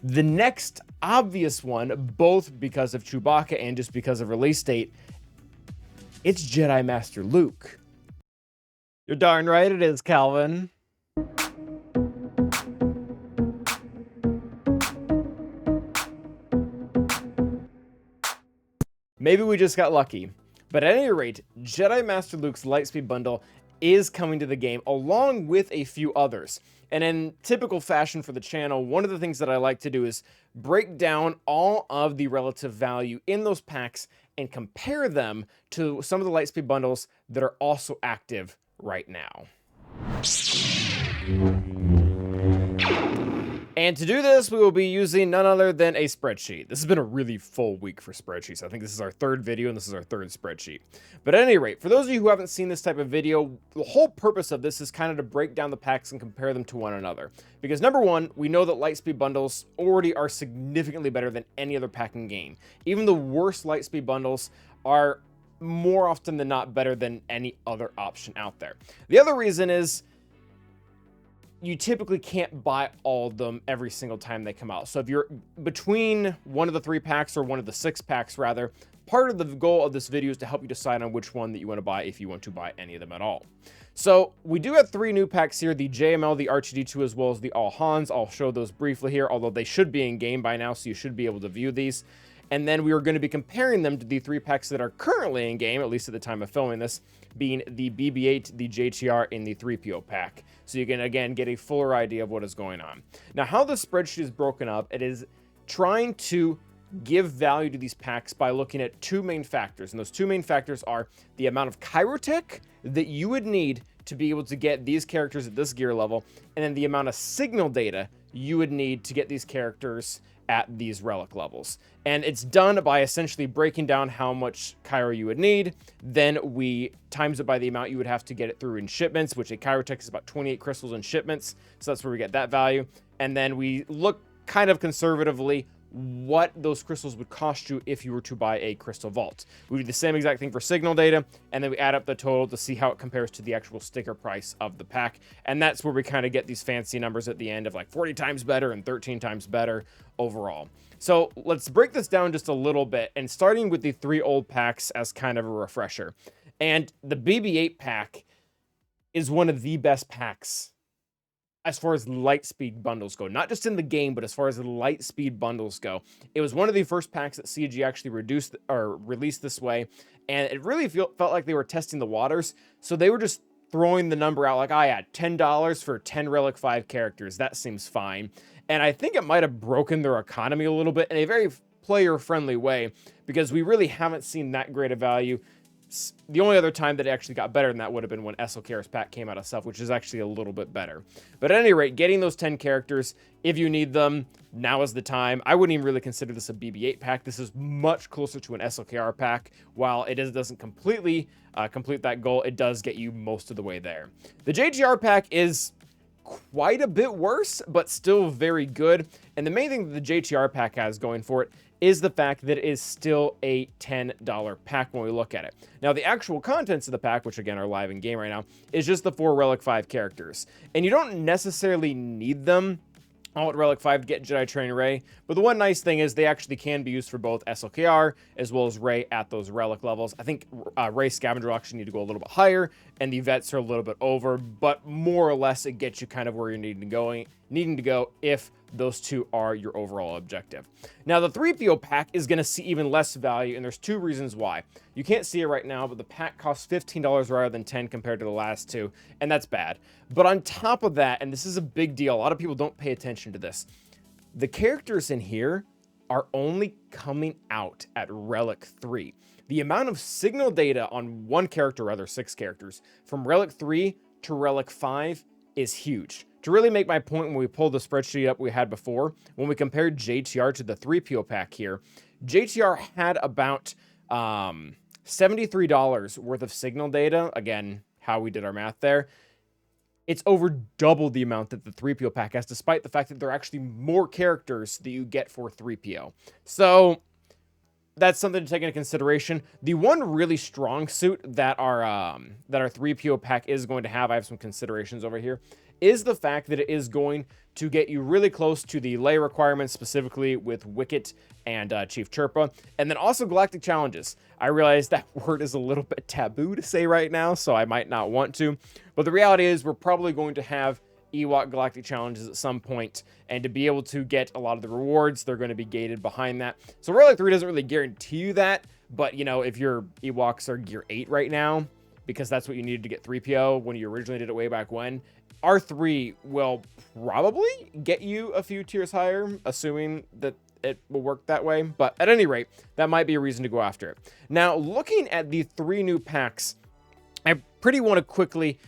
The next obvious one, both because of Chewbacca and just because of release date, it's Jedi Master Luke. You're darn right it is, Calvin. Maybe we just got lucky. But at any rate, Jedi Master Luke's Lightspeed bundle is coming to the game, along with a few others. And in typical fashion for the channel, one of the things that I like to do is break down all of the relative value in those packs and compare them to some of the Lightspeed bundles that are also active right now. And to do this, we will be using none other than a spreadsheet. This has been a really full week for spreadsheets. I think this is our third video and this is our third spreadsheet. But at any rate, for those of you who haven't seen this type of video, the whole purpose of this is kind of to break down the packs and compare them to one another. Because number one, we know that Lightspeed bundles already are significantly better than any other pack in game. Even the worst Lightspeed bundles are more often than not better than any other option out there. The other reason is you typically can't buy all of them every single time they come out. So if you're between one of the 3 packs or one of the 6 packs rather, part of the goal of this video is to help you decide on which one that you want to buy if you want to buy any of them at all. So we do have 3 new packs here, the JML, the R2-D2, as well as the All Hans. I'll show those briefly here, although they should be in game by now, so you should be able to view these. And then we are going to be comparing them to the 3 packs that are currently in game, at least at the time of filming this, being the BB-8, the JTR, and the 3PO pack. So you can, again, get a fuller idea of what is going on. Now, how the spreadsheet is broken up, it is trying to give value to these packs by looking at 2 main factors. And those 2 main factors are the amount of Chirotech that you would need to be able to get these characters at this gear level, and then the amount of signal data you would need to get these characters at these relic levels. And it's done by essentially breaking down how much Kyro you would need. Then we times it by the amount you would have to get it through in shipments, which a Chirotech is about 28 crystals in shipments. So that's where we get that value. And then we look kind of conservatively what those crystals would cost you if you were to buy a crystal vault. We do the same exact thing for signal data, and then we add up the total to see how it compares to the actual sticker price of the pack. And that's where we kind of get these fancy numbers at the end of like 40 times better and 13 times better overall. So let's break this down just a little bit, and starting with the 3 old packs as kind of a refresher. And the BB-8 pack is one of the best packs as far as Lightspeed bundles go, not just in the game, but as far as the Lightspeed bundles go. It was one of the first packs that CG actually released this way, and it really felt like they were testing the waters. So they were just throwing the number out like, yeah, $10 for 10 Relic 5 characters. That seems fine. And I think it might have broken their economy a little bit in a very player-friendly way, because we really haven't seen that great a value. The only other time that it actually got better than that would have been when SWGOH's pack came out of stuff, which is actually a little bit better. But at any rate, getting those 10 characters, if you need them, now is the time. I wouldn't even really consider this a BB-8 pack. This is much closer to an SWGOH pack. While it doesn't completely complete that goal, it does get you most of the way there. The JGR pack is quite a bit worse, but still very good. And the main thing that the JTR pack has going for it is the fact that it is still a $10 pack when we look at it. Now, the actual contents of the pack, which again are live in game right now, is just the 4 Relic 5 characters. And you don't necessarily need them all at Relic 5 to get Jedi Training Rey, but the one nice thing is they actually can be used for both SLKR as well as Rey at those Relic levels. I think Rey Scavenger will actually need to go a little bit higher, and the Vets are a little bit over, but more or less it gets you kind of where you're needing to go if those 2 are your overall objective. Now, the 3PO pack is going to see even less value, and there's 2 reasons why. You can't see it right now, but the pack costs $15 rather than $10 compared to the last 2, and that's bad. But on top of that, and this is a big deal, a lot of people don't pay attention to this, the characters in here are only coming out at Relic 3. The amount of signal data on one character, rather 6 characters, from Relic 3 to Relic 5 is huge. To really make my point, when we pulled the spreadsheet up we had before, when we compared JTR to the 3PO pack here, JTR had about $73 worth of signal data. Again, how we did our math there. It's over double the amount that the 3PO pack has, despite the fact that there are actually more characters that you get for 3PO. So that's something to take into consideration. The one really strong suit that our 3PO pack is going to have, I have some considerations over here, is the fact that it is going to get you really close to the lay requirements, specifically with Wicket and Chief Chirpa, and then also galactic challenges. I realize that word is a little bit taboo to say right now, so I might not want to, but the reality is we're probably going to have Ewok galactic challenges at some point, and to be able to get a lot of the rewards, they're going to be gated behind that. So Relic 3 doesn't really guarantee you that, but you know, if your Ewoks are gear 8 right now, because that's what you needed to get 3PO when you originally did it way back when, R3 will probably get you a few tiers higher, assuming that it will work that way. But at any rate, that might be a reason to go after it. Now, looking at the 3 new packs, I pretty want to quickly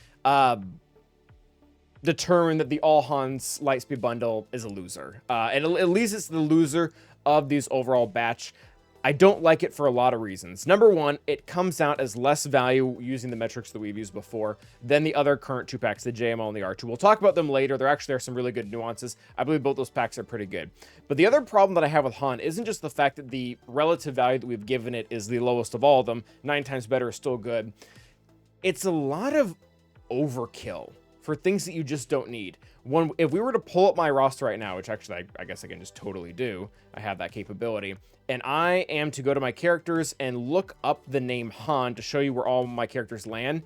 determine that the All Hans Lightspeed bundle is a loser. And at least it's the loser of these overall batch. I don't like it for a lot of reasons. Number one, it comes out as less value using the metrics that we've used before than the other current 2 packs, the JML and the R2. We'll talk about them later. There actually are some really good nuances. I believe both those packs are pretty good. But the other problem that I have with Han isn't just the fact that the relative value that we've given it is the lowest of all of them. 9 times better is still good. It's a lot of overkill for things that you just don't need. If we were to pull up my roster right now, which actually I guess I can just totally do, I have that capability, and I am to go to my characters and look up the name Han to show you where all my characters land,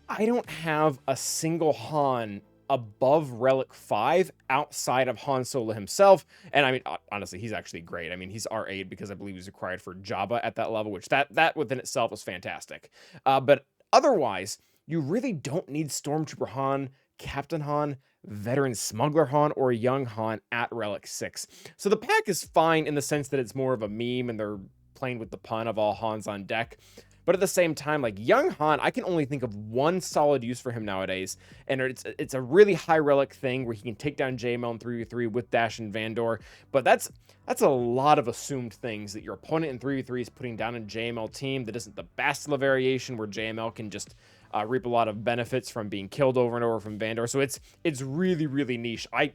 I don't have a single Han above Relic 5 outside of Han Solo himself. And I mean, honestly, he's actually great. I mean, he's R8 because I believe he's required for Jabba at that level, which that within itself is fantastic. But otherwise, you really don't need Stormtrooper Han, Captain Han, Veteran Smuggler Han, or Young Han at Relic 6. So the pack is fine in the sense that it's more of a meme and they're playing with the pun of all Hans on deck. But at the same time, like Young Han, I can only think of one solid use for him nowadays. And it's a really high Relic thing where he can take down JML in 3v3 with Dash and Vandor. But that's a lot of assumed things that your opponent in 3v3 is putting down a JML team that isn't the Bastila variation where JML can just reap a lot of benefits from being killed over and over from Vandor. So it's really, really niche. I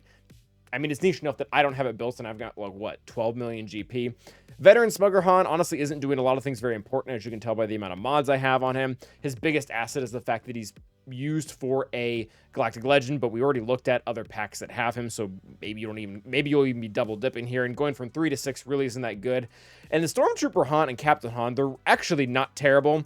mean, it's niche enough that I don't have it built, and I've got, like, what, 12 million GP. Veteran Smuggler Han, honestly, isn't doing a lot of things very important, as you can tell by the amount of mods I have on him. His biggest asset is the fact that he's used for a Galactic Legend, but we already looked at other packs that have him, so maybe you'll even be double dipping here, and going from 3 to 6 really isn't that good. And the Stormtrooper Han and Captain Han, they're actually not terrible.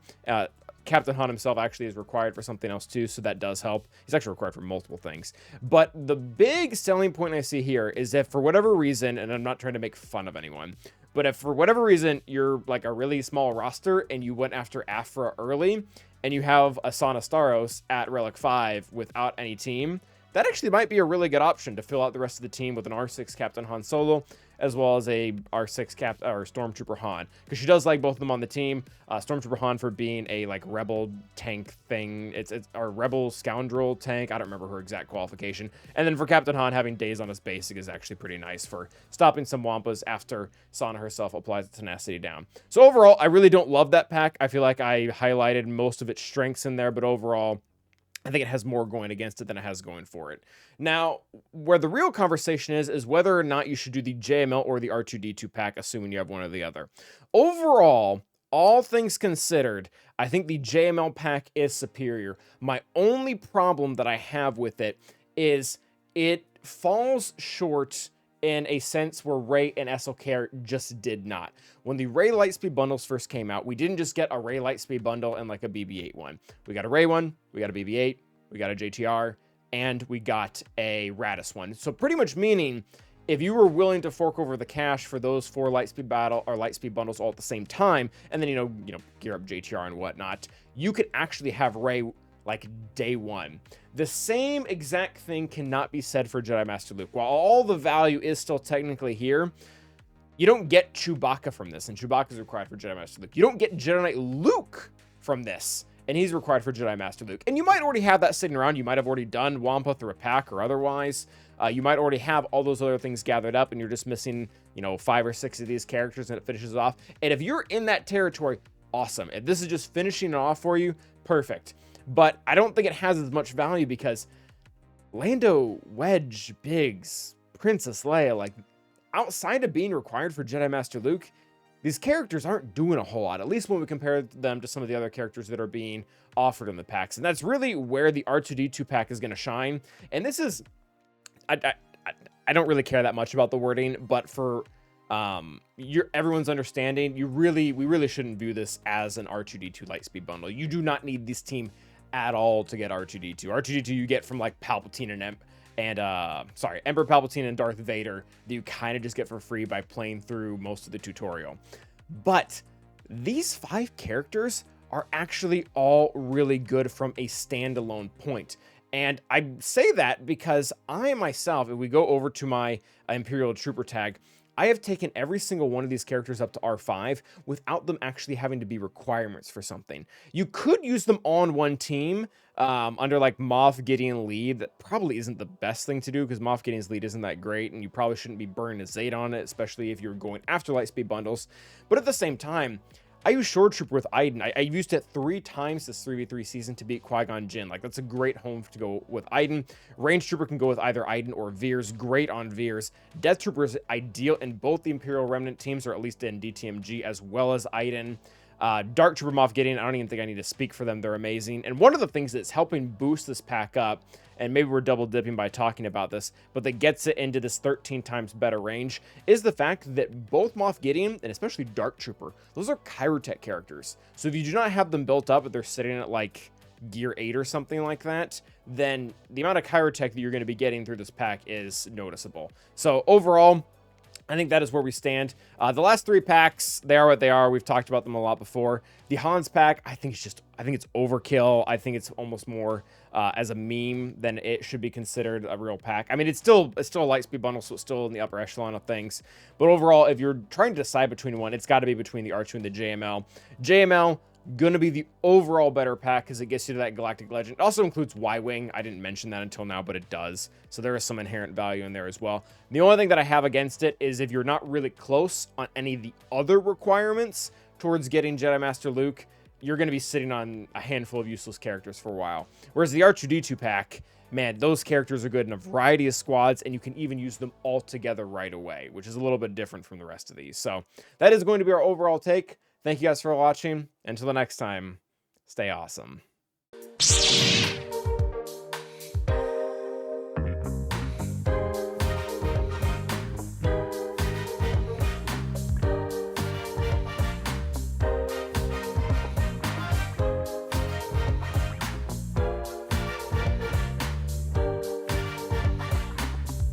Captain Han himself actually is required for something else too, so that does help. He's actually required for multiple things. But the big selling point I see here is that for whatever reason, and I'm not trying to make fun of anyone, but if for whatever reason you're like a really small roster and you went after Afra early, and you have Asana Staros at Relic 5 without any team, that actually might be a really good option to fill out the rest of the team with an R6 Captain Han Solo, as well as a R6 or Stormtrooper Han, because she does like both of them on the team. Stormtrooper Han for being a like rebel tank thing, it's our rebel scoundrel tank. I don't remember her exact qualification. And then for Captain Han, having days on his basic is actually pretty nice for stopping some Wampas after Sana herself applies the tenacity down. So overall, I really don't love that pack. I feel like I highlighted most of its strengths in there, but overall, I think it has more going against it than it has going for it. Now, where the real conversation is whether or not you should do the JML or the R2-D2 pack, assuming you have one or the other. Overall, all things considered, I think the JML pack is superior. My only problem that I have with it is it falls short in a sense where Rey and SLK just did not. When the Rey Lightspeed bundles first came out, we didn't just get a Rey Lightspeed bundle and like a BB-8 one. We got a Rey one, we got a BB-8, we got a JTR, and we got a Radis one. So pretty much meaning, if you were willing to fork over the cash for those 4 Lightspeed bundles all at the same time, and then you know gear up JTR and whatnot, you could actually have Rey like day one. The same exact thing cannot be said for Jedi Master Luke. While all the value is still technically here, you don't get Chewbacca from this, and Chewbacca is required for Jedi Master Luke. You don't get Jedi Knight Luke from this, and he's required for Jedi Master Luke. And you might already have that sitting around. You might have already done Wampa through a pack or otherwise. You might already have all those other things gathered up, and you're just missing, 5 or 6 of these characters, and it finishes off. And if you're in that territory, awesome. If this is just finishing it off for you, perfect. But I don't think it has as much value because Lando, Wedge, Biggs, Princess Leia, like outside of being required for Jedi Master Luke, these characters aren't doing a whole lot, at least when we compare them to some of the other characters that are being offered in the packs. And that's really where the R2-D2 pack is going to shine. And this is, I don't really care that much about the wording, but for everyone's understanding, we really shouldn't view this as an R2-D2 Lightspeed bundle. You do not need this team at all to get R2-D2. R2-D2 you get from like Palpatine and Emperor Palpatine and Darth Vader that you kind of just get for free by playing through most of the tutorial. But these 5 characters are actually all really good from a standalone point. And I say that because I myself, if we go over to my Imperial Trooper tag, I have taken every single one of these characters up to R5 without them actually having to be requirements for something. You could use them on one team under like Moff Gideon lead. That probably isn't the best thing to do because Moff Gideon's lead isn't that great, and you probably shouldn't be burning a Zeta on it, especially if you're going after Lightspeed bundles. But at the same time, I use Shore Trooper with Iden. I used it 3 times this 3v3 season to beat Qui-Gon Jinn. Like, that's a great home to go with Iden. Range Trooper can go with either Iden or Veers. Great on Veers. Death Trooper is ideal in both the Imperial Remnant teams, or at least in DTMG, as well as Iden. Dark Trooper, Moff Gideon, I don't even think I need to speak for them. They're amazing. And one of the things that's helping boost this pack up, and maybe we're double dipping by talking about this, but that gets it into this 13 times better range, is the fact that both Moff Gideon and especially Dark Trooper, those are Kyrotech characters. So if you do not have them built up, if they're sitting at like gear 8 or something like that, then the amount of Kyrotech that you're going to be getting through this pack is noticeable. So overall, I think that is where we stand. The last 3 packs, they are what they are. We've talked about them a lot before. The Hans pack, I think it's overkill. I think it's almost more as a meme than it should be considered a real pack. I mean, it's still a Lightspeed bundle, so it's still in the upper echelon of things. But overall, if you're trying to decide between one, it's got to be between the R2 and the JML. JML, gonna be the overall better pack because it gets you to that Galactic Legend. It also includes Y-Wing. I didn't mention that until now, but it does. So there is some inherent value in there as well. The only thing that I have against it is if you're not really close on any of the other requirements towards getting Jedi Master Luke, you're going to be sitting on a handful of useless characters for a while. Whereas the R2-D2 pack, man, those characters are good in a variety of squads, and you can even use them all together right away, which is a little bit different from the rest of these. So that is going to be our overall take. Thank you guys for watching. Until the next time, stay awesome.